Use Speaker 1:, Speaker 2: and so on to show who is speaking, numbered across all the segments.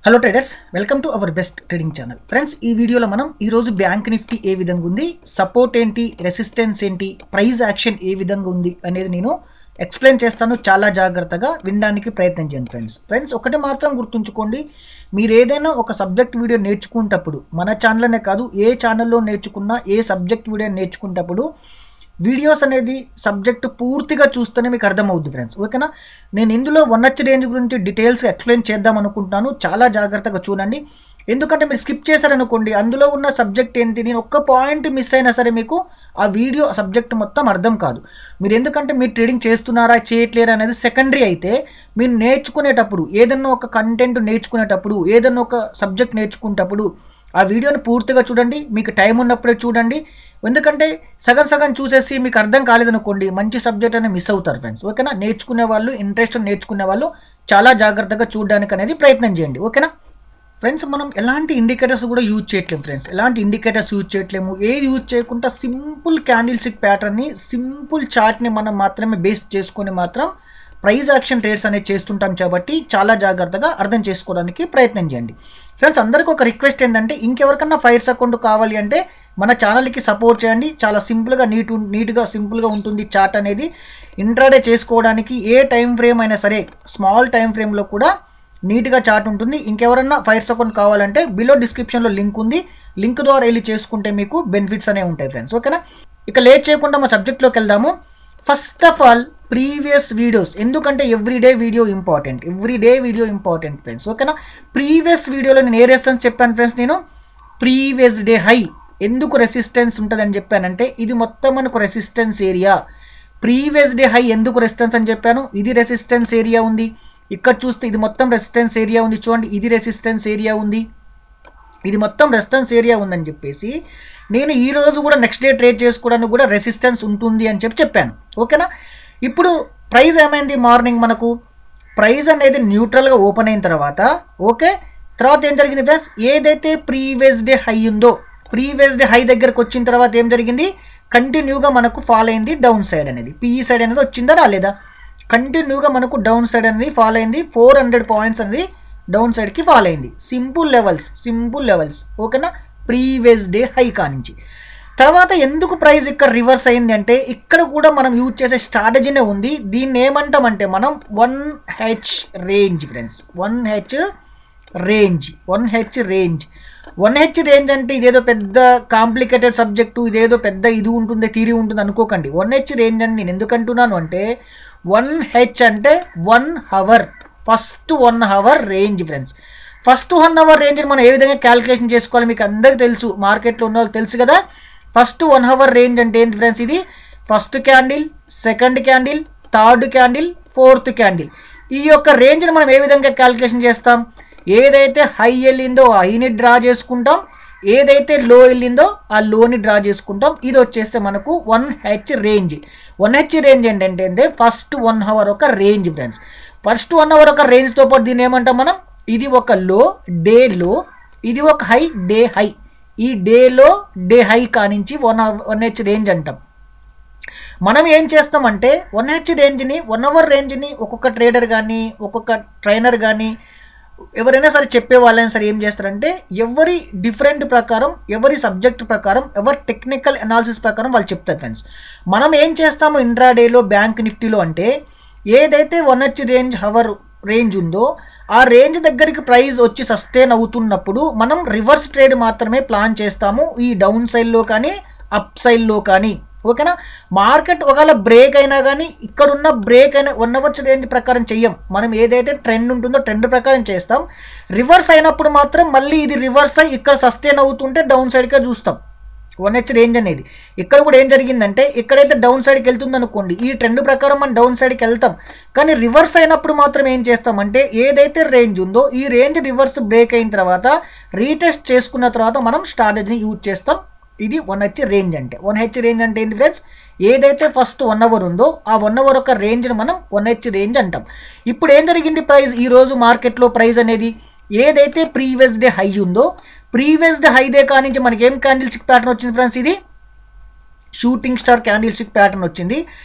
Speaker 1: Hello traders, welcome to our best trading channel. Friends, ఈ వీడియోలో మనం ఈరోజు బ్యాంక్ నిఫ్టీ ఏ విధంగా ఉంది, సపోర్ట్ ఏంటి, రెసిస్టెన్స్ ఏంటి, ప్రైస్ యాక్షన్ ఏ విధంగా ఉంది అనేది నేను ఎక్స్ప్లెయిన్ చేస్తాను. చాలా జాగ్రత్తగా వినడానికి ప్రయత్నం చేయండి ఫ్రెండ్స్. ఒకటి మాత్రం గుర్తుంచుకోండి, మీరు ఏదైనా ఒక సబ్జెక్ట్ వీడియో నేర్చుకునేటప్పుడు మన ఛానల్లోనే కాదు, ఏ ఛానల్లో నేర్చుకున్నా, ఏ సబ్జెక్ట్ వీడియో నేర్చుకునేటప్పుడు వీడియోస్ అనేది సబ్జెక్టు పూర్తిగా చూస్తేనే మీకు అర్థమవుద్ది ఫ్రెండ్స్. ఓకేనా? నేను ఇందులో 1H రేంజ్ గురించి డీటెయిల్స్గా ఎక్స్ప్లెయిన్ చేద్దాం అనుకుంటున్నాను. చాలా జాగ్రత్తగా చూడండి, ఎందుకంటే మీరు స్కిప్ చేశారనుకోండి, అందులో ఉన్న సబ్జెక్ట్ ఏంటి, నేను ఒక్క పాయింట్ మిస్ అయినా సరే మీకు ఆ వీడియో సబ్జెక్ట్ మొత్తం అర్థం కాదు. మీరు ఎందుకంటే మీరు ట్రేడింగ్ చేస్తున్నారా చేయట్లేరా అనేది సెకండరీ అయితే, మీరు నేర్చుకునేటప్పుడు ఏదన్నా ఒక కంటెంట్ నేర్చుకునేటప్పుడు, ఏదన్నా ఒక సబ్జెక్ట్ నేర్చుకునేటప్పుడు ఆ వీడియోని పూర్తిగా చూడండి. మీకు టైం ఉన్నప్పుడే చూడండి, ఎందుకంటే సగం చూసేసి మీకు అర్థం కాలేదనుకోండి, మంచి సబ్జెక్ట్ అనేది మిస్ అవుతారు ఫ్రెండ్స్. ఓకేనా? నేర్చుకునే వాళ్ళు, ఇంట్రెస్ట్ నేర్చుకునే వాళ్ళు చాలా జాగ్రత్తగా చూడడానికి అనేది ప్రయత్నం చేయండి. ఓకేనా ఫ్రెండ్స్? మనం ఎలాంటి ఇండికేటర్స్ కూడా యూజ్ చేయట్లేము ఫ్రెండ్స్. ఎలాంటి ఇండికేటర్స్ యూజ్ చేయట్లేము, ఏది యూజ్ చేయకుండా సింపుల్ క్యాండిల్ స్టిక్ ప్యాటర్న్ని, సింపుల్ చార్ట్ని మనం మాత్రమే బేస్ చేసుకొని మాత్రం ప్రైస్ యాక్షన్ ట్రేడ్స్ అనేది చేస్తుంటాం. కాబట్టి చాలా జాగ్రత్తగా అర్థం చేసుకోవడానికి ప్రయత్నం చేయండి ఫ్రెండ్స్. అందరికీ ఒక రిక్వెస్ట్ ఏంటంటే, ఇంకెవరికన్నా ఫైర్స్ అకౌంట్ కావాలి అంటే మన ఛానల్కి సపోర్ట్ చేయండి. చాలా సింపుల్గా నీట్గా సింపుల్గా ఉంటుంది చార్ట్ అనేది. ఇంట్రాడే చేసుకోవడానికి ఏ టైం ఫ్రేమ్ అయినా సరే, స్మాల్ టైం ఫ్రేమ్లో కూడా నీట్గా చార్ట్ ఉంటుంది. ఇంకెవరన్నా ఫైర్స్ అకౌంట్ కావాలంటే బిలో డిస్క్రిప్షన్లో లింక్ ఉంది, లింక్ ద్వారా వెళ్ళి చేసుకుంటే మీకు బెనిఫిట్స్ అనేవి ఉంటాయి ఫ్రెండ్స్. ఓకేనా? ఇక లేట్ చేయకుండా మా సబ్జెక్ట్లోకి వెళ్దాము. First of all, previous videos, ఎందుకంటే ఎవ్రీడే వీడియో ఇంపార్టెంట్ ఫ్రెండ్స్. ఓకేనా? ప్రీవియస్ వీడియోలో నేను ఏ రెసిస్టెన్స్ చెప్పాను ఫ్రెండ్స్, నేను ప్రీవియస్ డే హై ఎందుకు రెసిస్టెన్స్ ఉంటుందని చెప్పానంటే, ఇది మొత్తం మనకు resistance area. Previous day high ఎందుకు రెసిస్టెన్స్ అని చెప్పాను, ఇది రెసిస్టెన్స్ ఏరియా ఉంది. ఇక్కడ చూస్తే ఇది మొత్తం రెసిస్టెన్స్ ఏరియా ఉంది. చూడండి, ఇది రెసిస్టెన్స్ ఏరియా ఉంది, ఇది మొత్తం రెసిస్టెన్స్ ఏరియా ఉందని చెప్పేసి నేను ఈరోజు కూడా నెక్స్ట్ డే ట్రేడ్ చేసుకోవడానికి కూడా రెసిస్టెన్స్ ఉంటుంది అని చెప్పాను. ఓకేనా? ఇప్పుడు ప్రైస్ ఏమైంది, మార్నింగ్ మనకు ప్రైస్ అనేది న్యూట్రల్గా ఓపెన్ అయిన తర్వాత, తర్వాత ఏం జరిగింది ఫ్రెండ్స్, ఏదైతే ప్రీవియస్ డే హై ఉందో, ప్రీవియస్ డే హై దగ్గరకు వచ్చిన తర్వాత ఏం జరిగింది, కంటిన్యూగా మనకు ఫాల్ అయింది డౌన్ సైడ్ అనేది. పిఈ సైడ్ అనేది వచ్చిందా రాలేదా? కంటిన్యూగా మనకు డౌన్ సైడ్ అనేది ఫాల్ అయింది. 400 పాయింట్స్ అనేది డౌన్ సైడ్కి ఫాల్ అయింది. Simple levels. ఓకేనా? ప్రీవియస్ డే హై కానించి తర్వాత ఎందుకు ప్రైస్ ఇక్కడ రివర్స్ అయింది అంటే, ఇక్కడ కూడా మనం యూజ్ చేసే స్ట్రాటజీనే ఉంది. దీన్ని ఏమంటామంటే మనం 1H range friends. 1H range అంటే ఇదేదో పెద్ద కాంప్లికేటెడ్ సబ్జెక్టు, ఇదేదో పెద్ద ఇది ఉంటుంది, థియరీ ఉంటుంది అనుకోకండి. 1H రేంజ్ అని నేను ఎందుకు అంటున్నాను అంటే, 1H అంటే 1 hour, first 1 hour range friends. First 1 hour రేంజ్ని మనం ఏ విధంగా క్యాలిక్యులేషన్ చేసుకోవాలి మీకు అందరికీ తెలుసు, మార్కెట్లో ఉన్న వాళ్ళు తెలుసు కదా. ఫస్ట్ 1 అవర్ రేంజ్ అంటే ఏంటి ఫ్రెండ్స్, ఇది first candle, second candle, third candle, fourth candle. ఈ యొక్క రేంజ్ని మనం ఏ విధంగా క్యాలిక్యులేషన్ చేస్తాం, ఏదైతే హై వెళ్ళిందో ఆ హైని డ్రా చేసుకుంటాం, ఏదైతే లో వెళ్ళిందో ఆ లోని డ్రా చేసుకుంటాం. ఇది వచ్చేస్తే మనకు 1H రేంజ్. 1H రేంజ్ ఏంటంటే ఫస్ట్ 1 అవర్ ఒక రేంజ్ ఫ్రెండ్స్. ఫస్ట్ 1 అవర్ ఒక రేంజ్తో పాటు దీన్ని ఏమంటాం మనం, ఇది ఒక లో, డే లో, ఇది ఒక హై, డే హై. ఈ డేలో డే హై కానించి 1H రేంజ్ అంటాం. మనం ఏం చేస్తామంటే 1H రేంజ్ని, 1 అవర్ రేంజ్ని ఒక్కొక్క ట్రేడర్ కానీ, ఒక్కొక్క ట్రైనర్ కానీ, ఎవరైనా సరే చెప్పే వాళ్ళైనా సరే ఏం చేస్తారంటే, ఎవరి డిఫరెంట్ ప్రకారం, ఎవరి సబ్జెక్ట్ ప్రకారం, ఎవరి టెక్నికల్ అనాలిసిస్ ప్రకారం వాళ్ళు చెప్తారు ఫ్రెండ్స్. మనం ఏం చేస్తాము ఇంట్రాడేలో, బ్యాంక్ నిఫ్టీలో అంటే, ఏదైతే 1H రేంజ్ ఉందో ఆ రేంజ్ దగ్గరికి ప్రైస్ వచ్చి సస్టైన్ అవుతున్నప్పుడు మనం రివర్స్ ట్రేడ్ మాత్రమే ప్లాన్ చేస్తాము, ఈ డౌన్ సైడ్లో కానీ అప్ సైడ్లో కానీ. ఓకేనా? మార్కెట్ ఒకవేళ బ్రేక్ అయినా కానీ, ఇక్కడున్న బ్రేక్ అయినా 1 అవర్ రేంజ్ ప్రకారం చెయ్యం. మనం ఏదైతే ట్రెండ్ ఉంటుందో ట్రెండ్ ప్రకారం చేస్తాం. రివర్స్ అయినప్పుడు మాత్రం మళ్ళీ ఇది రివర్స్ అయ్యి ఇక్కడ సస్టైన్ అవుతుంటే డౌన్ సైడ్కే చూస్తాం 1H రేంజ్ అనేది. ఇక్కడ కూడా ఏం జరిగిందంటే, ఇక్కడైతే డౌన్ సైడ్కి వెళ్తుంది అనుకోండి, ఈ ట్రెండ్ ప్రకారం మనం డౌన్ సైడ్కి వెళ్తాం. కానీ రివర్స్ అయినప్పుడు మాత్రం ఏం చేస్తామంటే, ఏదైతే రేంజ్ ఉందో ఈ రేంజ్ రివర్స్ బ్రేక్ అయిన తర్వాత రీటెస్ట్ చేసుకున్న తర్వాత మనం స్ట్రాటజీని యూజ్ చేస్తాం. ఇది 1H రేంజ్ అంటే. 1H రేంజ్ అంటే ఏంటి ఫ్రెండ్స్, ఏదైతే ఫస్ట్ 1 అవర్ ఉందో ఆ 1 అవర్ ఒక రేంజ్ని మనం 1H రేంజ్ అంటాం. ఇప్పుడు ఏం జరిగింది, ప్రైస్ ఈరోజు మార్కెట్లో ప్రైస్ అనేది ఏదైతే ప్రీవియస్ డే హై ఉందో, ప్రీవియస్ డే హై డే కానించి మనకి ఏం క్యాండిల్ స్టిక్ ప్యాటర్న్ వచ్చింది ఫ్రెండ్స్, ఇది shooting star candle stick pattern వచ్చింది.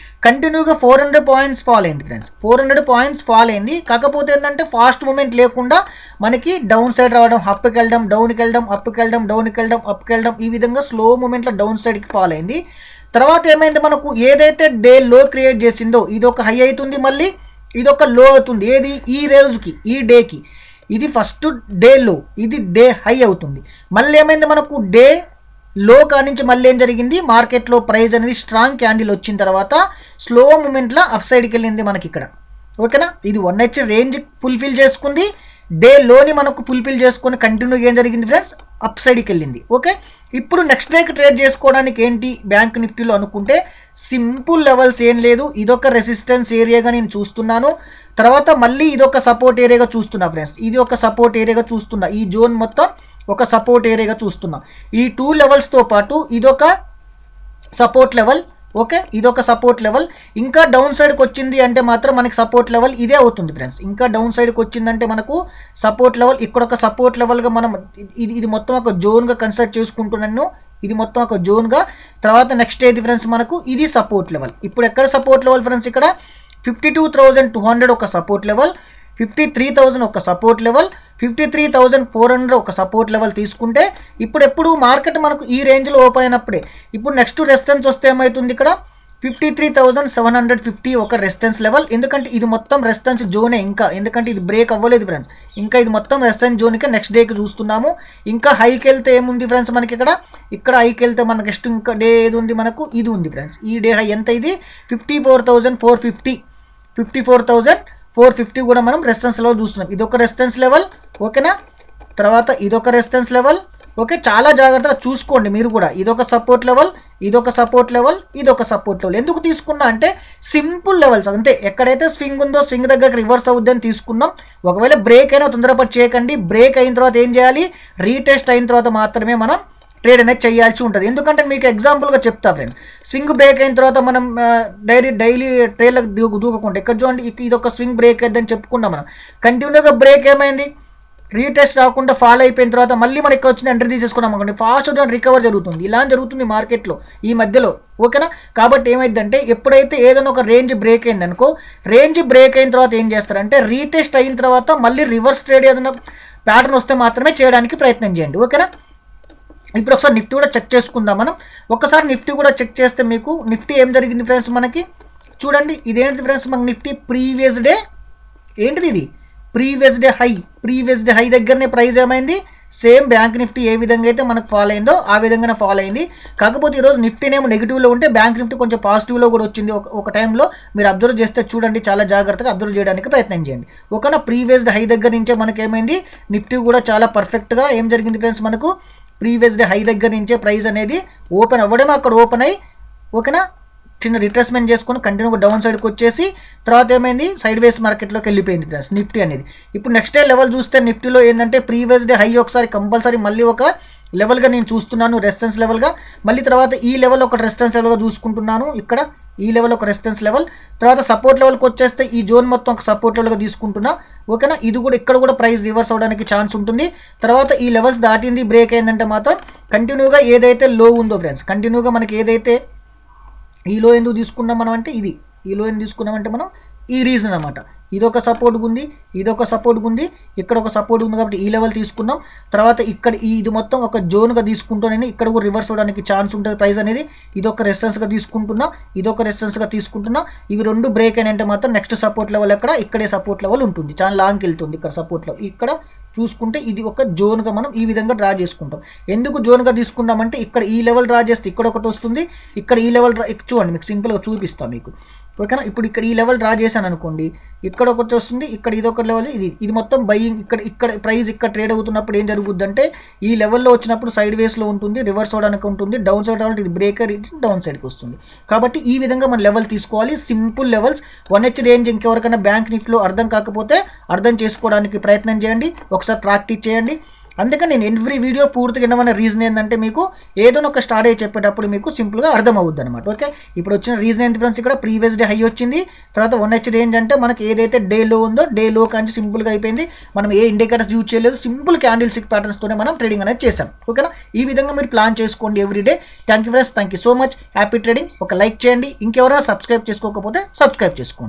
Speaker 1: కంటిన్యూగా 400 పాయింట్స్ ఫాల్ అయింది ఫ్రెండ్స్, 400 పాయింట్స్ ఫాల్ అయింది. కాకపోతే ఏంటంటే ఫాస్ట్ మూమెంట్ లేకుండా మనకి డౌన్ సైడ్ రావడం, అప్కి వెళ్ళడం, డౌన్కి వెళ్ళడం, అప్కి వెళ్ళడం, డౌన్కి వెళ్ళడం, అప్కి వెళ్ళడం, ఈ విధంగా స్లో మూమెంట్లో డౌన్ సైడ్కి ఫాల్ అయింది. తర్వాత ఏమైంది, మనకు ఏదైతే డే లో క్రియేట్ చేసిందో ఇది ఒక హై అవుతుంది, మళ్ళీ ఇది ఒక లో అవుతుంది. ఏది ఈ రోజుకి, ఈ డేకి ఇది ఫస్ట్ డే లో, ఇది డే హై అవుతుంది. మళ్ళీ ఏమైంది, మనకు డే లో కానించి మళ్ళీ ఏం జరిగింది, మార్కెట్లో ప్రైస్ అనేది స్ట్రాంగ్ క్యాండిల్ వచ్చిన తర్వాత స్లో మూమెంట్లో అప్ సైడ్కి వెళ్ళింది మనకి ఇక్కడ. ఓకేనా, ఇది 1H రేంజ్ ఫుల్ఫిల్ చేసుకుంది, డే లోని మనకు ఫుల్ఫిల్ చేసుకొని కంటిన్యూగా ఏం జరిగింది ఫ్రెండ్స్, అప్ సైడ్కి వెళ్ళింది. ఓకే, ఇప్పుడు నెక్స్ట్ డేకి ట్రేడ్ చేసుకోవడానికి ఏంటి బ్యాంక్ నిఫ్టీలో అనుకుంటే సింపుల్ లెవెల్స్ ఏం లేదు. ఇదొక రెసిస్టెన్స్ ఏరియాగా నేను చూస్తున్నాను, తర్వాత మళ్ళీ ఇదొక సపోర్ట్ ఏరియాగా చూస్తున్నా ఫ్రెండ్స్. ఇది ఒక సపోర్ట్ ఏరియాగా చూస్తున్నా, ఈ జోన్ మొత్తం ఒక సపోర్ట్ ఏరియాగా చూస్తున్నా. ఈ 2 లెవెల్స్తో పాటు ఇదొక సపోర్ట్ లెవెల్. ఓకే, ఇదొక సపోర్ట్ లెవెల్. ఇంకా డౌన్ సైడ్కి వచ్చింది అంటే మాత్రం మనకి సపోర్ట్ లెవెల్ ఇదే అవుతుంది ఫ్రెండ్స్. ఇంకా డౌన్ సైడ్కి వచ్చిందంటే మనకు సపోర్ట్ లెవెల్, ఇక్కడ ఒక సపోర్ట్ లెవెల్గా మనం ఇది మొత్తం ఒక జోన్గా కన్సిడర్ చేసుకుంటున్నాను. ఇది మొత్తం ఒక జోన్గా. తర్వాత నెక్స్ట్ ఏది ఫ్రెండ్స్, మనకు ఇది సపోర్ట్ లెవెల్. ఇప్పుడు ఎక్కడ సపోర్ట్ లెవెల్ ఫ్రెండ్స్, ఇక్కడ 52,200 ఒక సపోర్ట్ లెవెల్, 53,000 ఒక సపోర్ట్ లెవెల్, 53,400 ఒక సపోర్ట్ లెవెల్ తీసుకుంటే ఇప్పుడు ఎప్పుడు మార్కెట్ మనకు ఈ రేంజ్లో ఓపెన్ అయినప్పుడే. ఇప్పుడు నెక్స్ట్ రెసిస్టెన్స్ వస్తే ఏమవుతుంది, ఇక్కడ 53,750 ఒక రెసిస్టెన్స్ లెవెల్. ఎందుకంటే ఇది మొత్తం రెసిస్టెన్స్ జోనే ఇంకా, ఎందుకంటే ఇది బ్రేక్ అవ్వలేదు ఫ్రెండ్స్. ఇంకా ఇది మొత్తం రెసిస్టెన్స్ జోన్కి నెక్స్ట్ డేకి చూస్తున్నాము. ఇంకా హైకి వెళ్తే ఏముంది ఫ్రెండ్స్, మనకి ఇక్కడ హైకి వెళ్తే మనకి నెక్స్ట్ ఇంకా డే ఏది ఉంది, మనకు ఇది ఉంది ఫ్రెండ్స్. ఈ డే హై ఎంత, ఇది 54,450, 54,450 కూడా మనం రెసిస్టెన్స్ లెవెల్ చూస్తున్నాం. ఇదొక రెసిస్టెన్స్ లెవెల్. ఓకేనా, తర్వాత ఇదొక రెసిస్టెన్స్ లెవెల్. ఓకే, చాలా జాగ్రత్తగా చూసుకోండి మీరు కూడా. ఇదొక సపోర్ట్ లెవెల్, ఇదొక సపోర్ట్ లెవెల్, ఇదొక సపోర్ట్ లెవెల్. ఎందుకు తీసుకున్నా అంటే సింపుల్ లెవెల్స్ అంతే. ఎక్కడైతే స్వింగ్ ఉందో స్వింగ్ దగ్గరకు రివర్స్ అవుద్దని తీసుకున్నాం. ఒకవేళ బ్రేక్ అయినా తొందరపడి చేయకండి. బ్రేక్ అయిన తర్వాత ఏం చేయాలి, రీటెస్ట్ అయిన తర్వాత మాత్రమే మనం ట్రేడ్ అనేది చేయాల్సి ఉంటుంది. ఎందుకంటే మీకు ఎగ్జాంపుల్గా చెప్తా ఫ్రెండ్స్, స్వింగ్ బ్రేక్ అయిన తర్వాత మనం డైలీ ట్రేడ్లకు దూకకుండా ఇక్కడ చూడండి, ఇది ఒక స్వింగ్ బ్రేక్ అయిద్దని చెప్పుకున్నాం. మనం కంటిన్యూగా బ్రేక్ ఏమైంది, రీటెస్ట్ రాకుండా ఫాల్ అయిపోయిన తర్వాత మళ్ళీ మనం ఇక్కడ వచ్చింది ఎంట్రీ తీసేసుకున్నాం అనుకోండి, ఫాస్ట్ రికవర్ జరుగుతుంది. ఇలా జరుగుతుంది మార్కెట్లో ఈ మధ్యలో. ఓకేనా, కాబట్టి ఏమైందంటే ఎప్పుడైతే ఏదైనా ఒక రేంజ్ బ్రేక్ అయింది అనుకో, రేంజ్ బ్రేక్ అయిన తర్వాత ఏం చేస్తారంటే రీటెస్ట్ అయిన తర్వాత మళ్ళీ రివర్స్ ట్రేడ్ ఏదైనా ప్యాటర్న్ వస్తే మాత్రమే చేయడానికి ప్రయత్నం చేయండి. ఓకేనా, ఇప్పుడు ఒకసారి నిఫ్టీ కూడా చెక్ చేసుకుందాం మనం. ఒకసారి నిఫ్టీ కూడా చెక్ చేస్తే మీకు నిఫ్టీ ఏం జరిగింది ఫ్రెండ్స్, మనకి చూడండి ఇదేంటిది ఫ్రెండ్స్, మనకి నిఫ్టీ ప్రీవియస్ డే ఏంటిది, ఇది ప్రీవియస్ డే హై దగ్గరనే ప్రైస్ ఏమైంది, సేమ్ బ్యాంక్ నిఫ్టీ ఏ విధంగా అయితే మనకు ఫాల్ అయిందో ఆ విధంగానే ఫాల్ అయింది. కాకపోతే ఈరోజు నిఫ్టీనేమో నెగిటివ్లో ఉంటే బ్యాంక్ నిఫ్టీ కొంచెం పాజిటివ్లో కూడా వచ్చింది. ఒక టైంలో మీరు అబ్జర్వ్ చేస్తే చూడండి, చాలా జాగ్రత్తగా అబ్జర్వ్ చేయడానికి ప్రయత్నం చేయండి. ఓకేనా, ప్రీవియస్ డే హై దగ్గర నుంచే మనకి ఏమైంది, నిఫ్టీ కూడా చాలా పర్ఫెక్ట్గా ఏం జరిగింది ఫ్రెండ్స్, మనకు ప్రీవియస్ డే హై దగ్గర నుంచే ప్రైస్ అనేది ఓపెన్ అవ్వడమే, అక్కడ ఓపెన్ అయ్యి ఓకేనా చిన్న రిట్రేస్మెంట్ చేసుకొని కంటిన్యూగా డౌన్ సైడ్కి వచ్చేసి తర్వాత ఏమైంది, సైడ్ వేస్ మార్కెట్లోకి వెళ్ళిపోయింది ఫ్రెండ్స్ నిఫ్టీ అనేది. ఇప్పుడు నెక్స్ట్ డే లెవెల్ చూస్తే నిఫ్టీలో ఏంటంటే ప్రీవియస్ డే హై ఒకసారి కంపల్సరీ మళ్ళీ ఒక లెవెల్గా నేను చూస్తున్నాను, రెసిస్టెన్స్ లెవెల్గా. మళ్ళీ తర్వాత ఈ లెవెల్ ఒక రెసిస్టెన్స్ లెవెల్గా చూసుకుంటున్నాను. ఇక్కడ ఈ లెవెల్ ఒక రెసిస్టెన్స్ లెవెల్, తర్వాత సపోర్ట్ లెవెల్కి వచ్చేస్తే ఈ జోన్ మొత్తం ఒక సపోర్ట్ లెవెల్గా తీసుకుంటున్నా. ఓకేనా, ఇది కూడా ఇక్కడ కూడా ప్రైస్ రివర్స్ అవడానికి ఛాన్స్ ఉంటుంది. తర్వాత ఈ లెవెల్స్ దాటింది, బ్రేక్ అయిందంటే మాత్రం కంటిన్యూగా ఏదైతే లో ఉందో ఫ్రెండ్స్, కంటిన్యూగా మనకి ఏదైతే ఈ లో ఎందుకు తీసుకున్నాం మనం అంటే ఇది, ఈ లో ఎందుకు తీసుకున్నామంటే మనం ఈ రీజన్ అన్నమాట. ఇదొక సపోర్ట్ ఉంది, ఇదొక సపోర్ట్ ఉంది, ఇక్కడ ఒక సపోర్ట్ ఉంది కాబట్టి ఈ లెవెల్ తీసుకున్నాం. తర్వాత ఇక్కడ ఇది మొత్తం ఒక జోన్గా తీసుకుంటూనే ఇక్కడ కూడా రివర్స్ అవడానికి ఛాన్స్ ఉంటుంది ప్రైస్ అనేది. ఇదొక రెసిస్టెన్స్గా తీసుకుంటున్నా, ఇదొక రెసిస్టెన్స్గా తీసుకుంటున్నా. ఇవి రెండు బ్రేక్ అయినంటే మాత్రం నెక్స్ట్ సపోర్ట్ లెవెల్ ఇక్కడే సపోర్ట్ లెవెల్ ఉంటుంది, చాలా లాంగ్కి వెళ్తుంది. ఇక్కడ సపోర్ట్ లెవెల్ ఇక్కడ చూసుకుంటే ఇది ఒక జోన్గా మనం ఈ విధంగా డ్రా చేసుకుంటాం. ఎందుకు జోన్గా తీసుకుంటామంటే ఇక్కడ ఈ లెవెల్ డ్రా చేస్తే ఇక్కడ ఒకటి వస్తుంది, ఇక్కడ ఈ లెవెల్ చూడండి మీకు సింపుల్గా చూపిస్తాను మీకు. ఓకేనా, ఇప్పుడు ఇక్కడ ఈ లెవెల్ డ్రా చేశాను అనుకోండి, ఇక్కడ ఒకటి వస్తుంది, ఇక్కడ ఇది ఒక లెవెల్, ఇది మొత్తం బయింగ్. ఇక్కడ ప్రైస్ ఇక్కడ ట్రేడ్ అవుతున్నప్పుడు ఏం జరుగుద్ది అంటే ఈ లెవెల్లో వచ్చినప్పుడు సైడ్ వేస్లో ఉంటుంది, రివర్స్ అవడానికి ఉంటుంది, డౌన్ సైడ్ రావాలంటే ఇది బ్రేకర్ డౌన్ సైడ్కి వస్తుంది. కాబట్టి ఈ విధంగా మనం లెవెల్ తీసుకోవాలి, సింపుల్ లెవెల్స్. 1H రేంజ్ ఇంకెవరికైనా బ్యాంక్ నిఫ్టీలో అర్థం కాకపోతే అర్థం చేసుకోవడానికి ప్రయత్నం చేయండి, ఒకసారి ప్రాక్టీస్ చేయండి. అందుకని నేను ఎవ్రీ వీడియో పూర్తిగా వినమన్న రీజన్ ఏంటంటే మీకు ఏదైనా ఒక స్టార్ట్ చెప్పేటప్పుడు మీకు సింపుల్గా అర్థమవుద్ది అనమాట. ఓకే, ఇప్పుడు వచ్చిన రీజన్ ఏంటి ఫ్రెండ్స్, ఇక్కడ ప్రీవియస్ డే హై వచ్చింది, తర్వాత 1H రేంజ్ అంటే మనకి ఏదైతే డే లో ఉందో డే లో కానీ సింపుల్గా అయిపోయింది. మనం ఏ ఇండికేటర్స్ యూజ్ చేయలేదు, సింపుల్ క్యాండిల్ స్టిక్ ప్యాటర్న్స్తోనే మనం ట్రేడింగ్ అనేది చేసాం. ఓకేనా, ఈ విధంగా మీరు ప్లాన్ చేసుకోండి every day. Thank you friends, thank you so much, happy trading. ఒక లైక్ చేయండి, ఇంకెవరైనా సబ్స్క్రైబ్ చేసుకోకపోతే సబ్స్క్రైబ్ చేసుకోండి.